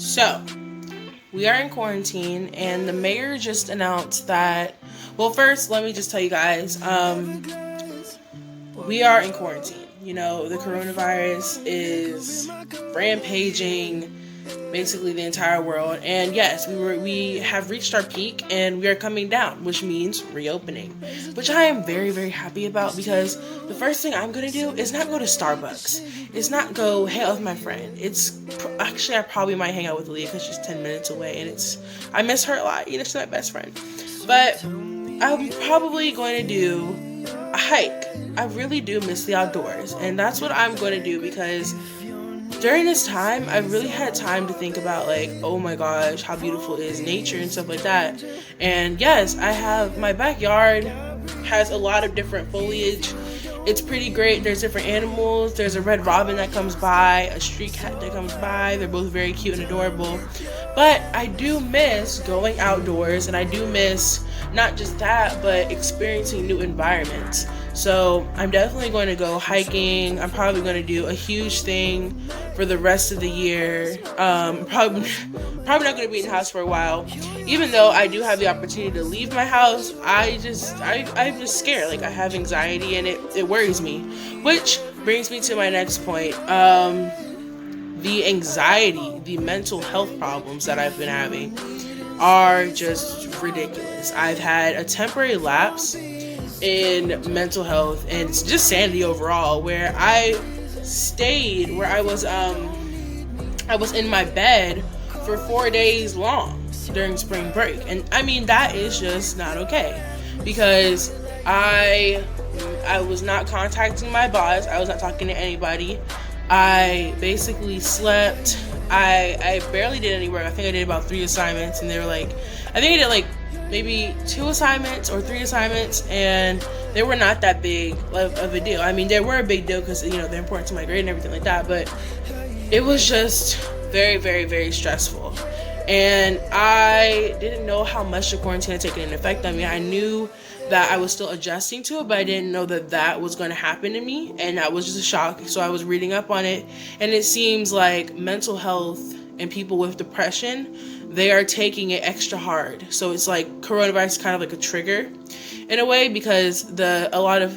So, we are in quarantine, and the mayor just announced that. Well, first, let me just tell you guys we are in quarantine. You know, the coronavirus is rampaging basically the entire world. And yes, we have reached our peak and we are coming down, which means reopening, which I am very, very happy about, because the first thing I'm going to do is not go to Starbucks. It's not go hang out with my friend. Actually, I probably might hang out with Leah because she's 10 minutes away, and I miss her a lot. You know, she's my best friend. But I'm probably going to do a hike. I really do miss the outdoors, and that's what I'm going to do, because during this time, I really had time to think about, like, oh my gosh, how beautiful is nature and stuff like that. And yes, my backyard has a lot of different foliage. It's pretty great. There's different animals. There's a red robin that comes by, a street cat that comes by. They're both very cute and adorable. But I do miss going outdoors, and I do miss not just that, but experiencing new environments. So I'm definitely going to go hiking. I'm probably going to do a huge thing for the rest of the year. Probably not going to be in the house for a while. Even though I do have the opportunity to leave my house, I'm just scared. Like, I have anxiety, and it worries me. Which brings me to my next point. The anxiety, the mental health problems that I've been having are just ridiculous. I've had a temporary lapse in mental health and just sanity overall, where I was in my bed for 4 days long during spring break. And I mean, that is just not okay, because I was not contacting my boss. I was not talking to anybody. I basically slept. I barely did any work. I think I did about 3 assignments, and they were like, I think I did like maybe 2 assignments or 3 assignments, and they were not that big of a deal. I mean, they were a big deal because, you know, they're important to my grade and everything like that, but it was just very, very, very stressful. And I didn't know how much the quarantine had taken an effect on me. I knew that I was still adjusting to it, but I didn't know that was going to happen to me, and that was just a shock. So I was reading up on it, and it seems like mental health and people with depression, they are taking it extra hard. So it's like coronavirus is kind of like a trigger in a way, because a lot of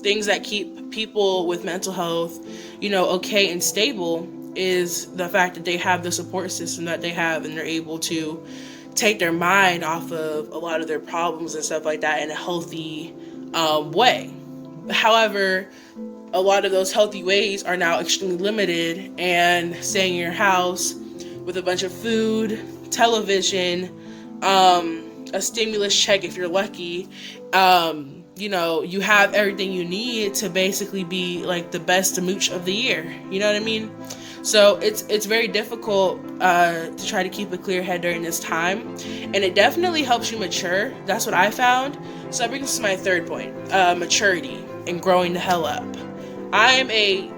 things that keep people with mental health, you know, okay and stable is the fact that they have the support system that they have, and they're able to take their mind off of a lot of their problems and stuff like that in a healthy way. However, a lot of those healthy ways are now extremely limited, and staying in your house with a bunch of food, television, a stimulus check if you're lucky, you know, you have everything you need to basically be like the best mooch of the year. You know what I mean? So it's very difficult to try to keep a clear head during this time, and it definitely helps you mature. That's what I found. So that brings us to my third point: maturity and growing the hell up. I'm a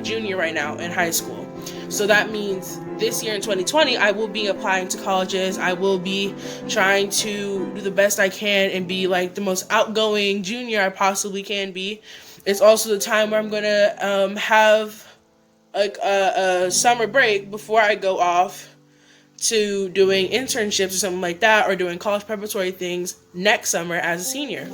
junior right now in high school, so that means this year in 2020, I will be applying to colleges. I will be trying to do the best I can and be like the most outgoing junior I possibly can be. It's also the time where I'm gonna have like a summer break before I go off to doing internships or something like that, or doing college preparatory things next summer as a senior.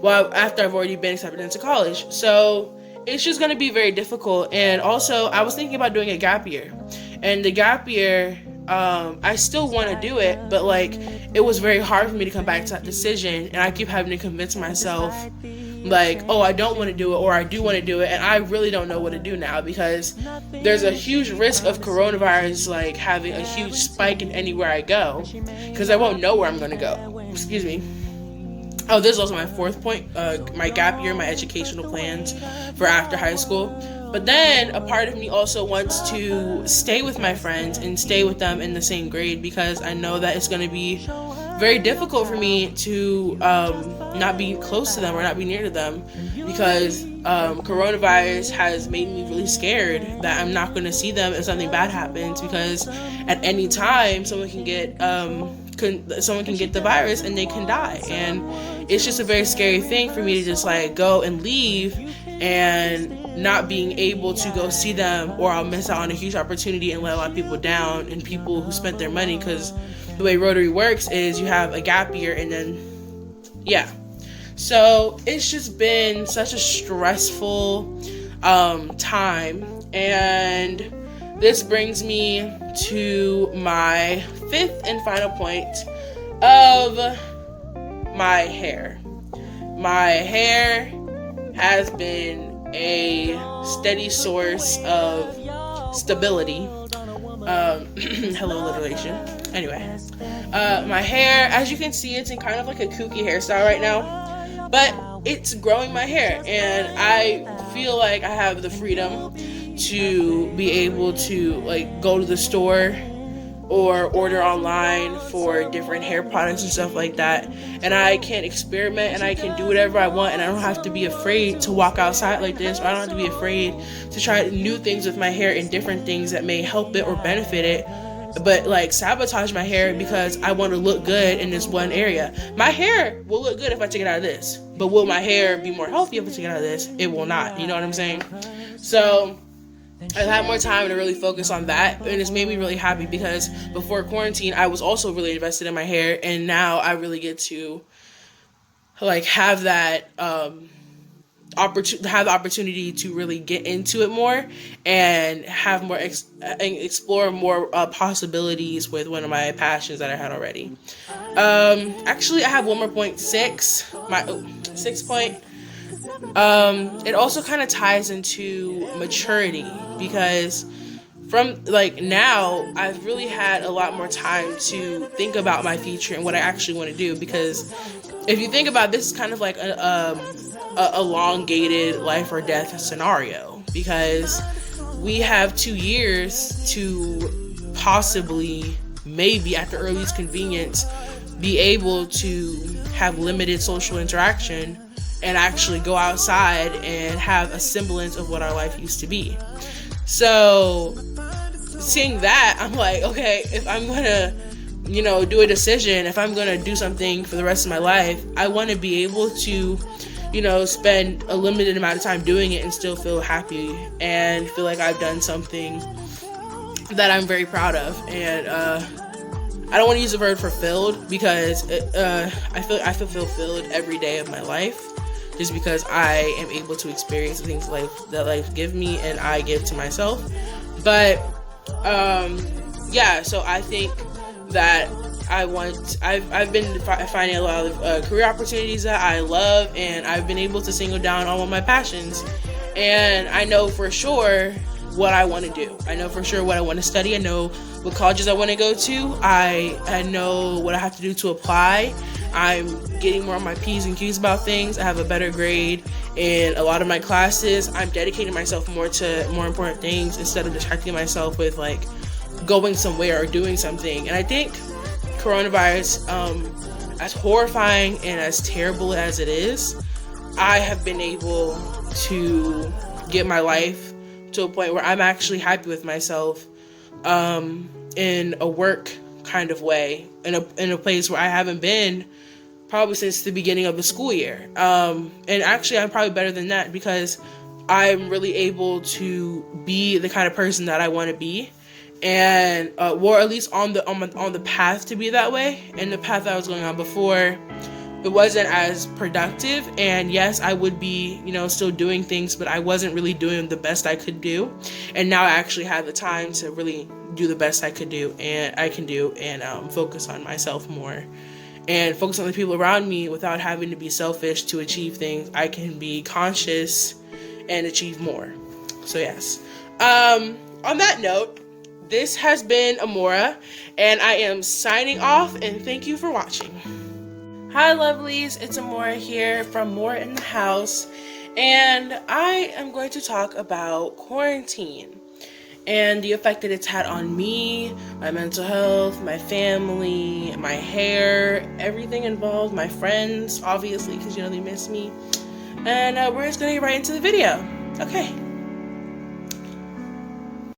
Well, after I've already been accepted into college. So it's just going to be very difficult. And also, I was thinking about doing a gap year. And the gap year, I still want to do it, but like, it was very hard for me to come back to that decision. And I keep having to convince myself, like, oh, I don't want to do it, or I do want to do it, and I really don't know what to do now, because there's a huge risk of coronavirus like having a huge spike in anywhere I go, because I won't know where I'm going to go. Excuse me. Oh, this is also my fourth point, my gap year, my educational plans for after high school. But then a part of me also wants to stay with my friends and stay with them in the same grade, because I know that it's going to be very difficult for me to not be close to them or not be near to them, because coronavirus has made me really scared that I'm not going to see them if something bad happens, because at any time someone can get the virus and they can die. And it's just a very scary thing for me to just like go and leave and not being able to go see them, or I'll miss out on a huge opportunity and let a lot of people down and people who spent their money, because the way Rotary works is you have a gap year and then, yeah. So it's just been such a stressful time, and this brings me to my fifth and final point of my hair. My hair has been a steady source of stability. Hello, alliteration. Anyway, my hair, as you can see, it's in kind of like a kooky hairstyle right now, but it's growing my hair, and I feel like I have the freedom to be able to like go to the store or order online for different hair products and stuff like that, and I can experiment and I can do whatever I want, and I don't have to be afraid to walk outside like this, or I don't have to be afraid to try new things with my hair and different things that may help it or benefit it, but like sabotage my hair because I want to look good in this one area. My hair will look good if I take it out of this, but will my hair be more healthy if I take it out of this? It will not. You know what I'm saying? So I've had more time to really focus on that, and it's made me really happy, because before quarantine I was also really invested in my hair, and now I really get to like have that opportunity to really get into it more and have more explore more possibilities with one of my passions that I had already. Actually, I have one more point, sixth point. It also kind of ties into maturity, because from like now I've really had a lot more time to think about my future and what I actually want to do, because if you think about this, is kind of like a elongated life or death scenario, because we have 2 years to possibly, maybe at the earliest convenience, be able to have limited social interaction and actually go outside and have a semblance of what our life used to be. So seeing that, I'm like, okay, if I'm gonna, do a decision, if I'm gonna do something for the rest of my life, I want to be able to, spend a limited amount of time doing it and still feel happy and feel like I've done something that I'm very proud of. And I don't want to use the word fulfilled, because I feel fulfilled every day of my life, just because I am able to experience the things that life gives me and I give to myself. But so I think that I've been finding a lot of career opportunities that I love, and I've been able to single down all of my passions, and I know for sure what I want to do. I know for sure what I want to study. I know what colleges I want to go to. I know what I have to do to apply. I'm getting more on my P's and Q's about things. I have a better grade in a lot of my classes. I'm dedicating myself more to more important things instead of distracting myself with like going somewhere or doing something. And I think coronavirus, as horrifying and as terrible as it is, I have been able to get my life to a point where I'm actually happy with myself, in a work kind of way, in a place where I haven't been probably since the beginning of the school year. And actually I'm probably better than that, because I'm really able to be the kind of person that I want to be, and or at least on the path to be that way. And the path that I was going on before, it wasn't as productive, and yes, I would be, still doing things, but I wasn't really doing the best I could do. And now I actually have the time to really do the best I can do, and focus on myself more, and focus on the people around me without having to be selfish to achieve things. I can be conscious and achieve more. So yes. On that note, this has been Amora, and I am signing off, and thank you for watching. Hi lovelies, it's Amora here from More in the House, and I am going to talk about quarantine and the effect that it's had on me, my mental health, my family, my hair, everything involved, my friends, obviously, because they miss me. And we're just gonna get right into the video. Okay.